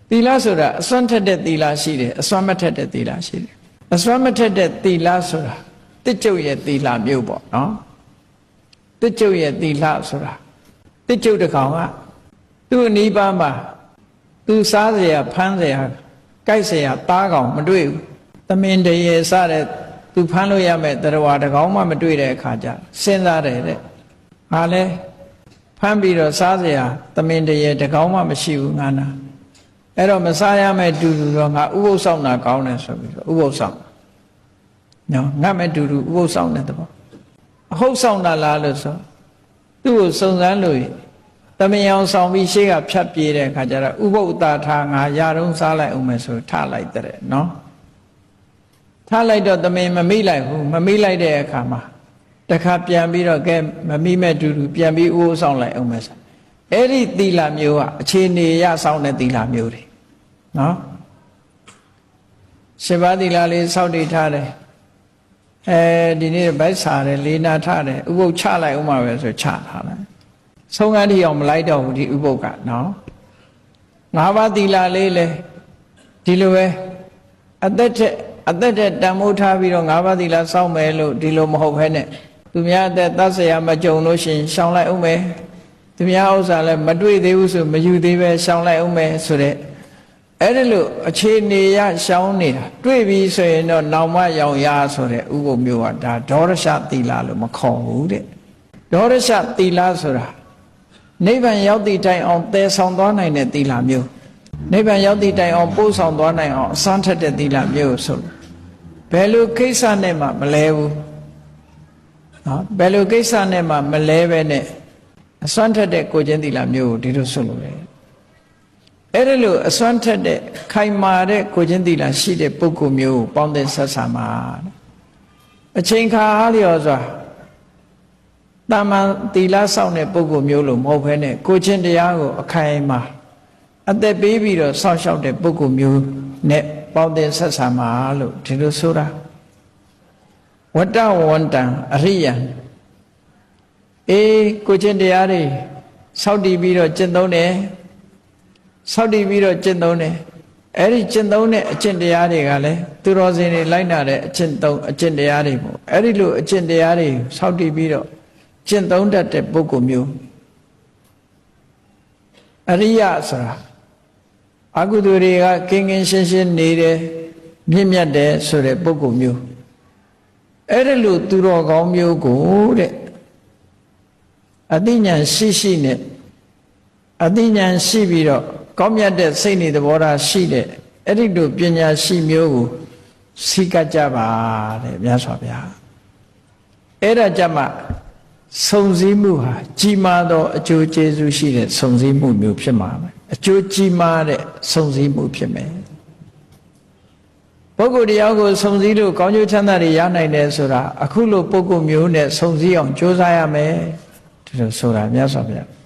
သီလဆိုတာအစွမ်းထက်တဲ့သီလရှိတယ်အစွမ်းမထက်တဲ့သီလရှိတယ်အစွမ်းမထက်တဲ့သီလဆိုတာတစ်ကျုပ်ရဲ့သီလမျိုးပေါ့နော်တစ်ကျုပ်ရဲ့သီလဆိုတာတစ်ကျုပ်တစ်ကောင်ကသူ့အနီးပါးမှာသူစားเสียဖမ်းเสียကြိုက်เสียသားကောင်မတွေ့ဘူးသမင်တရေစတဲ့သူဖမ်းလို့ရမဲ့တရားတကောင်မှမတွေ့တဲ့အခါကျစဉ်းစားတယ်တဲ့ဟာလဲဖမ်းပြီးတော့စားเสียသမင်တရေတကောင်မှမရှိဘူးငါနာအဲ့တော့မစားရမဲ့တူတူတော့ငါဥပုသ်ဆောင်တာကောင်းတယ်ဆိုပြီးတော့ဥပုသ်ဆောင်နော်ငါမဲ့တူတူဥပုသ်ဆောင်တဲ့တဘောအဟုတ်ဆောင်တာလားလို့ဆိုသူ့ကိုစုံစမ်းလို့တမင်အောင်ဆောင်ပြီးရှေ့ကဖြတ်ပြေးတဲ့အခါကျတော့ဥပုသ်တာထားငါရတုံးစားလိုက်အောင်မယ်ဆိုထလိုက်တဲ့နော်ထားလိုက်တော့တမင်မမိလိုက်ဘူးမမိလိုက်တဲ့အခါမှာတခါပြန်ပြီးတော့ကဲမမိမဲ့တူတူပြန်ပြီးဥပုသ်ဆောင်လိုက်အောင်မယ်ဆိုအဲ့ဒီသီလမျိုးကအခြေအနေရဆောင်တဲ့သီလမျိုးတွေနော်ရှင်ဘာသီလလေးစောင့်တည်ထားတယ်ဒီနေ့ဗိုက်စားတယ်လေးနာထားတယ်ဥပုသ်ချလိုက်အောင်ပါပဲဆိုချထားတယ်ဆုံးကားတိအောင်မလိုက်တော့ဘူးဒီဥပုသ်ကနော်၅ပါးသီလလေးလေဒီလိုပဲအသက်တဲ့တန်မိုးထားပြီးတော့၅ပါးသီလစောင့်မယ်လို့ဒီလိုမဟုတ်ဘဲနဲ့သူများအသက်သတ်เสียမကြုံလို့ရှင်ရှောင်လိုက်အောင်မယ်သူများဥစ္စာလည်းမတွေ့သေးဘူးဆိုမယူသေးပဲရှောင်လိုက်အောင်မယ်ဆိုတဲ့အဲ့ဒီလိုအခြေအနေရရှောင်နေတာတွေ့ပြီဆိုရင်တော့နောင်မရောင်ရဆိုတဲ့ဥပုသ်မျိုးကဒါဒေါရရှသီလလို့မခေါ်ဘူးတဲ့ဒေါရရှသီလဆိုတာနိဗ္ဗာန်ရောက်သည့်တိုင်အောင်သယ်ဆောင်သွားနိုင်တဲ့သီလမျိုးနိဗ္ဗာန်ရောက်သည့်တိုင်အောင်ပို့ဆောင်သွားနိုင်အောင်အစွမ်းထက်တဲ့သီလမျိုးဆိုဘယ်လိုကိစ္စနဲ့မှမလဲဘူးနော်ဘယ်လိုကိစ္စနဲ့မှမလဲပဲနဲ့အစွမ်းထက်တဲ့ကိုချင်းသီလမျိုးကိုဒီလိုဆိုလို့လေအဲ့ဒါလို့အစွမ်းထက်တဲ့ခိုင်မာတဲ့ကိုချင်းသီလရှိတဲ့ပုဂ္ဂိုလ်မျိုးကိုပေါင်းတဲ့ဆက်ဆံမှာအချိန်ခါအားလျော်စွာတာမန်သီလဆောင်တဲ့ပုဂ္ဂိုလ်မျိုးလို့မဟုတ်ဘဲနဲ့ကိုချင်းတရားကိုအခိုင်အမာအသက်ပေးပြီးတော့စောင့်ရှောက်တဲ့ပုဂ္ဂိုလ်မျိုးနဲ့ပေါင်းတဲ့ဆက်ဆံမှာလို့ဒီလိုဆိုတာဝတ္တဝန္တံအရိယံကိုချင်းတရားတွေစောင့်တည်ပြီးတော့ကျင့်သုံးတယ်စောင့်တည်ပြီးတော့ကျင့်သုံးတယ်အဲ့ဒီကျင့်သုံးတဲ့အကျင့်တရားတွေကလည်းသူတော်စင်တွေလိုက်နာတဲ့အကျင့်တရားတွေပေါ့အဲ့ဒီလိုအကျင့်တရားတွေစောင့်တည်ပြီးတော့ကျင့်သုံးတတ်တဲ့ပုဂ္ဂိုလ်မျိုးအရိယဆိုတာအကုသိုလ်တွေကကင်းကင်းရှင်းရှင်းနေတယ်မြင့်မြတ်တယ်ဆိုတဲ့ပုဂ္ဂိုလ်မျိုးအဲ့ဒီလိုသူတော်ကောင်းမျိုးကိုတဲ့အသိဉာဏ်ရှိနဲ့အသိဉာဏ်ရှိပြီးတော့ကောင်းမြတ်တဲ့စိတ်နေသဘောထားရှိတဲ့အဲ့ဒီလိုပညာရှိမျိုးကိုစိတ်ကကြပါတဲ့မြတ်စွာဘုရားအဲ့ဒါကြမှာစုံစည်းမှုဟာကြီးမားသောအကျိုးကျေးဇူးရှိတဲ့စုံစည်းမှုမျိုးဖြစ်မှာပဲအကျိုးကြီးမားတဲ့စုံစည်းမှုဖြစ်မယ်ပုဂ္ဂိုလ်တရားကိုစုံစည်းလို့ကောင်းကျိုးချမ်းသာတွေရနိုင်တယ်ဆိုတာအခုလိုပုဂ္ဂိုလ်မျိုးနဲ့စုံစည်းအောင်ကြိုးစားရမယ်ဒီလိုဆိုတာမြတ်စွာဘုရား